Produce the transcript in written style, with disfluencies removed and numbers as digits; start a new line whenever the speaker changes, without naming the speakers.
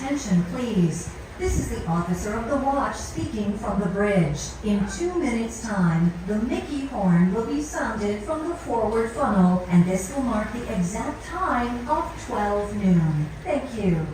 attention, please. This is the officer of the watch speaking from the bridge. In 2 minutes' time, the Mickey horn will be sounded from the forward funnel, and this will mark the exact time of 12 noon. Thank you.